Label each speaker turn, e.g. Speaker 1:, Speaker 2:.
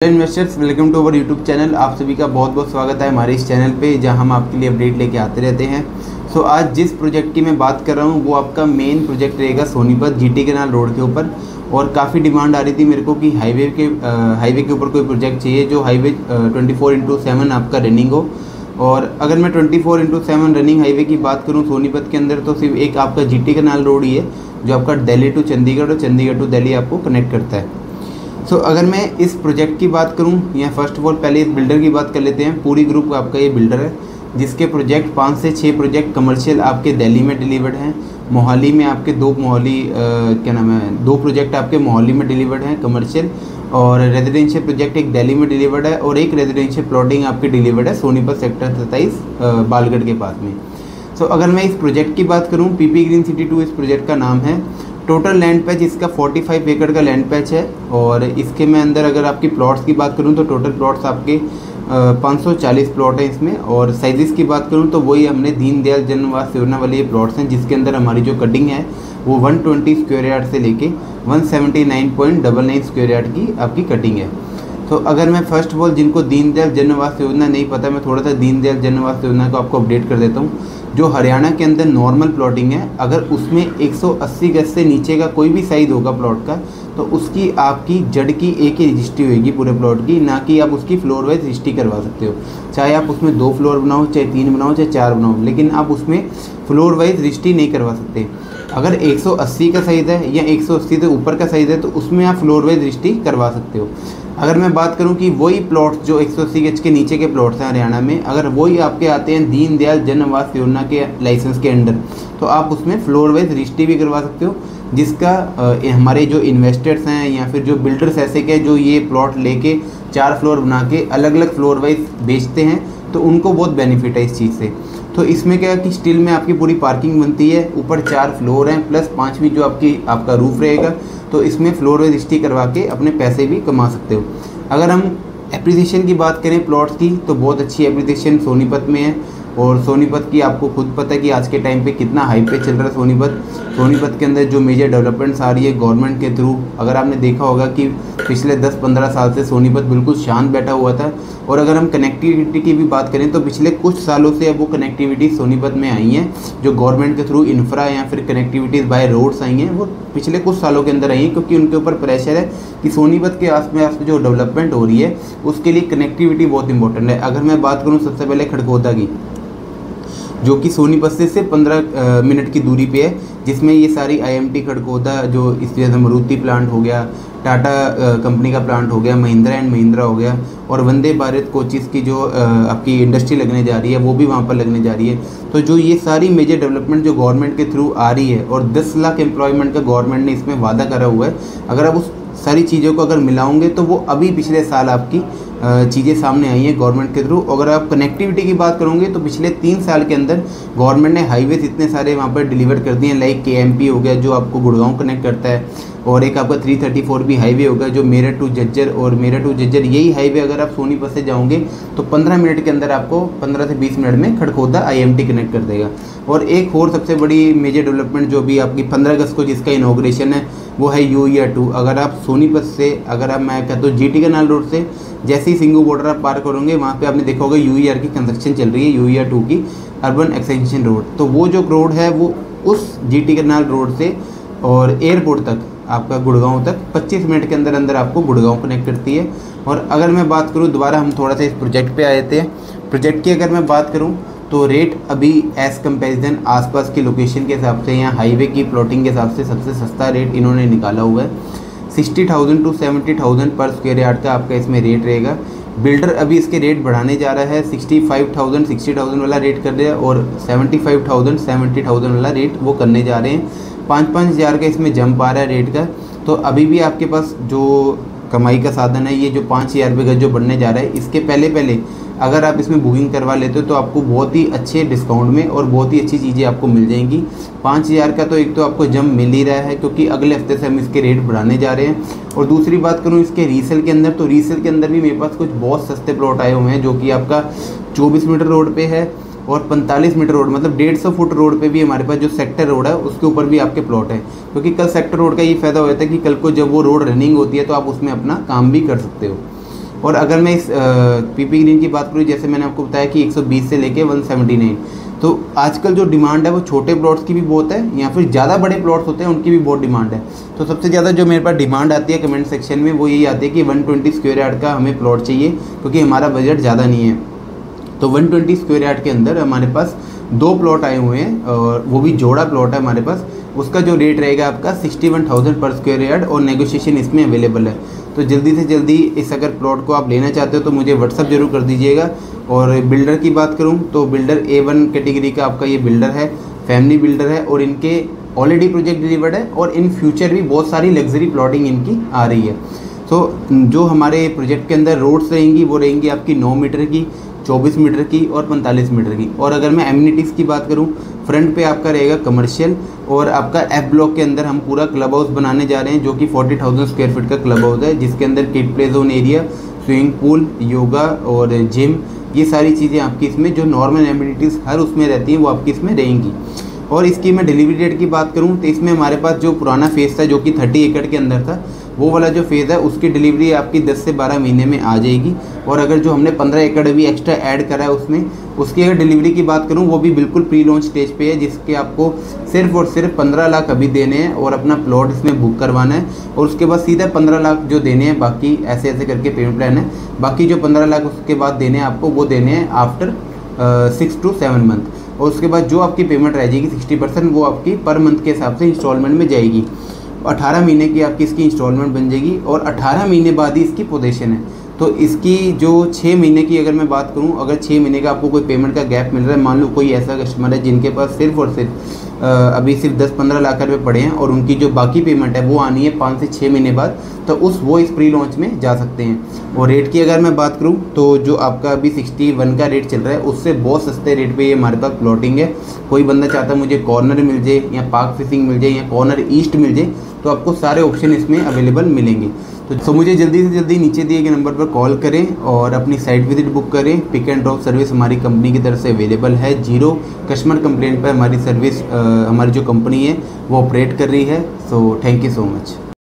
Speaker 1: Hello investors, welcome to our YouTube channel. आप सभी का बहुत बहुत स्वागत है हमारे इस चैनल पे, जहां हम आपके लिए अपडेट लेके आते रहते हैं। सो आज जिस प्रोजेक्ट की मैं बात कर रहा हूं वो आपका मेन प्रोजेक्ट रहेगा सोनीपत जीटी कैनाल रोड के ऊपर। और काफ़ी डिमांड आ रही थी मेरे को कि हाईवे के ऊपर कोई प्रोजेक्ट चाहिए जो हाईवे 24/7 आपका रनिंग हो। और अगर मैं 24/7 रनिंग हाईवे की बात करूँ सोनीपत के अंदर, तो सिर्फ एक आपका जीटी कैनाल रोड ही है जो आपका दिल्ली टू चंडीगढ़ और चंडीगढ़ टू दिल्ली आपको कनेक्ट करता है। अगर मैं इस प्रोजेक्ट की बात करूं, या फर्स्ट ऑफ ऑल पहले इस बिल्डर की बात कर लेते हैं। पूरी ग्रुप आपका ये बिल्डर है जिसके प्रोजेक्ट 5 से 6 प्रोजेक्ट कमर्शियल आपके दिल्ली में डिलीवर्ड हैं। मोहाली में आपके दो प्रोजेक्ट आपके मोहाली में डिलीवर्ड हैं कमर्शियल, और रेजिडेंशियल प्रोजेक्ट एक दिल्ली में डिलीवर्ड है, और एक रेजिडेंशियल प्लॉटिंग आपकी डिलीवर्ड है सोनीपत सेक्टर 27 बालगढ़ के पास में। अगर मैं इस प्रोजेक्ट की बात करूँ, पीपी ग्रीन सिटी 2 इस प्रोजेक्ट का नाम है। टोटल लैंड पैच इसका 45 एकड़ का लैंड पैच है। और इसके में अंदर अगर आपकी प्लॉट्स की बात करूं तो टोटल प्लॉट्स आपके 540 प्लॉट हैं इसमें। और साइजेस की बात करूं तो वही हमने दीनदयाल जन निवास योजना वाले ये प्लॉट्स हैं, जिसके अंदर हमारी जो कटिंग है वो 120 स्क्वायर यार्ड से लेके 179.99 स्क्वायर यार्ड की आपकी कटिंग है। अगर मैं फर्स्ट ऑफ ऑल जिनको दीनदयाल जन निवास योजना नहीं पता, मैं थोड़ा सा दीनदयाल जन निवास योजना को आपको अपडेट कर देता हूँ। जो हरियाणा के अंदर नॉर्मल प्लॉटिंग है, अगर उसमें 180 गज से नीचे का कोई भी साइज़ होगा प्लॉट का, तो उसकी आपकी जड़ की एक ही रजिस्ट्री होगी पूरे प्लॉट की, ना कि आप उसकी फ्लोर वाइज रजिस्ट्री करवा सकते हो। चाहे आप उसमें 2 फ्लोर बनाओ, चाहे 3 बनाओ, चाहे 4 बनाओ, लेकिन आप उसमें फ्लोर वाइज रजिस्ट्री नहीं करवा सकते। अगर 180 का साइज़ है या 180 से ऊपर का साइज़ है तो उसमें आप फ्लोर वाइज रजिस्ट्री करवा सकते हो। अगर मैं बात करूं कि वही प्लॉट्स जो 180 गज के नीचे के प्लॉट्स हैं हरियाणा में, अगर वही आपके आते हैं दीनदयाल जन आवास योजना के लाइसेंस के अंडर, तो आप उसमें फ्लोर वाइज रजिस्ट्री भी करवा सकते हो। जिसका हमारे जो इन्वेस्टर्स हैं या फिर जो बिल्डर्स ऐसे के जो ये प्लॉट लेके 4 फ्लोर बना के अलग अलग फ्लोर वाइज बेचते हैं, तो उनको बहुत बेनिफिट है इस चीज़ से। तो इसमें क्या है कि स्टील में आपकी पूरी पार्किंग बनती है, ऊपर 4 फ्लोर हैं प्लस 5वीं जो आपका रूफ रहेगा, तो इसमें फ्लोर वाइज रजिस्ट्री करवा के अपने पैसे भी कमा सकते हो। अगर हम एप्रिसिएशन की बात करें प्लॉट्स की, तो बहुत अच्छी एप्रिसिएशन सोनीपत में है। और सोनीपत की आपको खुद पता है कि आज के टाइम पे कितना हाई पे चल रहा है सोनीपत के अंदर जो मेजर डेवलपमेंट्स आ रही है गवर्नमेंट के थ्रू। अगर आपने देखा होगा कि पिछले 10-15 साल से सोनीपत बिल्कुल शांत बैठा हुआ था। और अगर हम कनेक्टिविटी की भी बात करें तो पिछले कुछ सालों से अब वो कनेक्टिविटी सोनीपत में आई हैं, जो गवर्नमेंट के थ्रू इंफ्रा या फिर कनेक्टिविटीज़ बाय रोड्स आई हैं, वो पिछले कुछ सालों के अंदर आई हैं, क्योंकि उनके ऊपर प्रेशर है कि सोनीपत के आसपास जो डेवलपमेंट हो रही है उसके लिए कनेक्टिविटी बहुत इंपॉर्टेंट है। अगर मैं बात करूँ सबसे पहले खड़गोदा की, जो कि सोनीपत से सिर्फ 15 मिनट की दूरी पे है, जिसमें ये सारी IMT खड़गोदा, जो इसके मारुति प्लांट हो गया, टाटा कंपनी का प्लांट हो गया, महिंद्रा एंड महिंद्रा हो गया, और वंदे भारत कोचेस की जो आपकी इंडस्ट्री लगने जा रही है वो भी वहाँ पर लगने जा रही है। तो जो ये सारी मेजर डेवलपमेंट जो गवर्नमेंट के थ्रू आ रही है, और 10 लाख एम्प्लॉयमेंट का गवर्नमेंट ने इसमें वादा करा हुआ है, अगर आप उस सारी चीज़ों को अगर मिलाओगे तो वो अभी पिछले साल आपकी चीज़ें सामने आई हैं गवर्नमेंट के थ्रू। अगर आप कनेक्टिविटी की बात करोगे तो पिछले 3 साल के अंदर गवर्नमेंट ने हाईवेज इतने सारे वहाँ पर डिलीवर कर दिए हैं, लाइक KMP हो गया जो आपको गुड़गांव कनेक्ट करता है, और एक आपका 334 भी हाईवे होगा जो मेरठ टू जज्जर, और मेरठ टू जज्जर यही हाईवे अगर आप सोनीपत से जाओगे तो 15 मिनट के अंदर आपको 15 से 20 मिनट में खड़गोदा IMT कनेक्ट कर देगा। और एक और सबसे बड़ी मेजर डेवलपमेंट जो भी आपकी 15 अगस्त को जिसका इनॉग्रेशन है वो है UER 2। अगर आप सोनीपत से, अगर आप मैं कहता हूँ जीटी कैनाल रोड से जैसे ही सिंगू बॉर्डर आप पार करोगे, वहाँ पे आपने देखा होगा UER की कंस्ट्रक्शन चल रही है, UER 2 की अर्बन एक्सटेंशन रोड। तो वो जो रोड है वो उस जीटी कैनाल रोड से और एयरपोर्ट तक आपका गुड़गांव तक 25 मिनट के अंदर अंदर आपको गुड़गांव कनेक्ट करती है। और अगर मैं बात करूँ, दोबारा हम थोड़ा सा इस प्रोजेक्ट पे आए थे। प्रोजेक्ट की अगर मैं बात करूँ तो रेट अभी एज कंपेरिजन आसपास की लोकेशन के हिसाब से या हाईवे की प्लॉटिंग के हिसाब से सबसे सस्ता रेट इन्होंने निकाला हुआ है। 60,000 to 70,000 पर स्क्वायर यार्ड का आपका इसमें रेट रहेगा। बिल्डर अभी इसके रेट बढ़ाने जा रहा है, 60,000 वाला रेट कर रहे हैं, और 70,000 वाला रेट वो करने जा रहे हैं। 5-5 हज़ार का इसमें जंप आ रहा है रेट का। तो अभी भी आपके पास जो कमाई का साधन है, ये जो 5,000 रुपये गज जो बढ़ने जा रहा है, इसके पहले अगर आप इसमें बुकिंग करवा लेते हो तो आपको बहुत ही अच्छे डिस्काउंट में और बहुत ही अच्छी चीज़ें आपको मिल जाएंगी। 5,000 का तो एक तो आपको जंप मिल ही रहा है, क्योंकि अगले हफ्ते से हम इसके रेट बढ़ाने जा रहे हैं। और दूसरी बात करूँ इसके रीसेल के अंदर, तो रीसेल के अंदर भी मेरे पास कुछ बहुत सस्ते प्लॉट आए हुए हैं, जो कि आपका 24 मीटर रोड पे है, और 45 मीटर रोड मतलब 150 फुट रोड पे भी हमारे पास जो सेक्टर रोड है उसके ऊपर भी आपके प्लॉट है। क्योंकि कल सेक्टर रोड का ये फ़ायदा होता है कि कल को जब वो रोड रनिंग होती है तो आप उसमें अपना काम भी कर सकते हो। और अगर मैं इस पीपी ग्रीन की बात करूँ, जैसे मैंने आपको बताया कि 120 से लेके 179, तो आजकल जो डिमांड है वो छोटे प्लॉट्स की भी बहुत है, या फिर ज़्यादा बड़े प्लॉट्स होते हैं उनकी भी बहुत डिमांड है। तो सबसे ज़्यादा जो मेरे पास डिमांड आती है कमेंट सेक्शन में वो यही आती है कि 120 स्क्वायर यार्ड का हमें प्लॉट चाहिए, क्योंकि हमारा बजट ज़्यादा नहीं है। तो 120 स्क्वायर यार्ड के अंदर हमारे पास 2 प्लॉट आए हुए हैं, और वो भी जोड़ा प्लॉट है हमारे पास। उसका जो रेट रहेगा आपका 61,000 पर स्क्वायर यार्ड, और नेगोशिएशन इसमें अवेलेबल है। तो जल्दी से जल्दी इस अगर प्लॉट को आप लेना चाहते हो तो मुझे व्हाट्सअप जरूर कर दीजिएगा। और बिल्डर की बात करूं तो बिल्डर A1 कैटेगरी का आपका ये बिल्डर है, फैमिली बिल्डर है, और इनके ऑलरेडी प्रोजेक्ट डिलीवर्ड है, और इन फ्यूचर भी बहुत सारी लग्जरी प्लॉटिंग इनकी आ रही है। तो जो हमारे प्रोजेक्ट के अंदर रोड्स रहेंगी वो रहेंगी आपकी 9 मीटर की, 24 मीटर की और 45 मीटर की। और अगर मैं एमिनिटीज़ की बात करूं, फ्रंट पे आपका रहेगा कमर्शियल, और आपका F ब्लॉक के अंदर हम पूरा क्लब हाउस बनाने जा रहे हैं, जो कि 40,000 स्क्वायर फीट का क्लब हाउस है, जिसके अंदर kid play zone area, swimming pool, yoga और जिम, ये सारी चीज़ें आपकी इसमें जो नॉर्मल एमिनिटीज़ हर उसमें रहती हैं वो आपकी इसमें रहेंगी। और इसकी मैं डिलीवरी डेट की बात करूं तो इसमें हमारे पास जो पुराना फेज़ था जो कि 30 एकड़ के अंदर था, वो वाला जो फेज़ है उसकी डिलीवरी आपकी 10 से 12 महीने में आ जाएगी। और अगर जो हमने 15 एकड़ भी एक्स्ट्रा ऐड करा है उसमें, उसकी अगर डिलीवरी की बात करूं वो भी बिल्कुल प्री लॉन्च स्टेज पे है, जिसके आपको सिर्फ और सिर्फ 15 लाख अभी देने हैं और अपना प्लॉट इसमें बुक करवाना है। और उसके बाद सीधा 15 लाख जो देने हैं, बाकी ऐसे ऐसे करके पेमेंट प्लान है, बाकी जो 15 लाख उसके बाद देने हैं आपको, वो देने हैं आफ्टर 6 to 7 मंथ। और उसके बाद जो आपकी पेमेंट रह जाएगी 60%, वो आपकी पर मंथ के हिसाब से इंस्टॉलमेंट में जाएगी। 18 महीने की आपकी इसकी इंस्टॉलमेंट बन जाएगी, और 18 महीने बाद ही इसकी पोजीशन है। तो इसकी जो 6 महीने की अगर मैं बात करूं, अगर 6 महीने का आपको कोई पेमेंट का गैप मिल रहा है, मान लो कोई ऐसा कस्टमर है जिनके पास सिर्फ और सिर्फ अभी सिर्फ 10-15 लाख रुपए पड़े हैं, और उनकी जो बाकी पेमेंट है वो आनी है 5 से 6 महीने बाद, तो वो इस प्री लॉन्च में जा सकते हैं। और रेट की अगर मैं बात करूं तो जो आपका अभी 61 का रेट चल रहा है उससे बहुत सस्ते रेट पे ये हमारे पास प्लॉटिंग है। कोई बंदा चाहता है मुझे कॉर्नर मिल जाए, या पार्क फेसिंग मिल जाए, या कॉर्नर ईस्ट मिल जाए, तो आपको सारे ऑप्शन इसमें अवेलेबल मिलेंगे। तो मुझे जल्दी से जल्दी नीचे दिए गए नंबर पर कॉल करें और अपनी साइट विजिट बुक करें। पिक एंड ड्रॉप सर्विस हमारी कंपनी की तरफ से अवेलेबल है। 0 कस्टमर कंप्लेंट पर हमारी सर्विस हमारी जो कंपनी है वो ऑपरेट कर रही है। So thank you so much.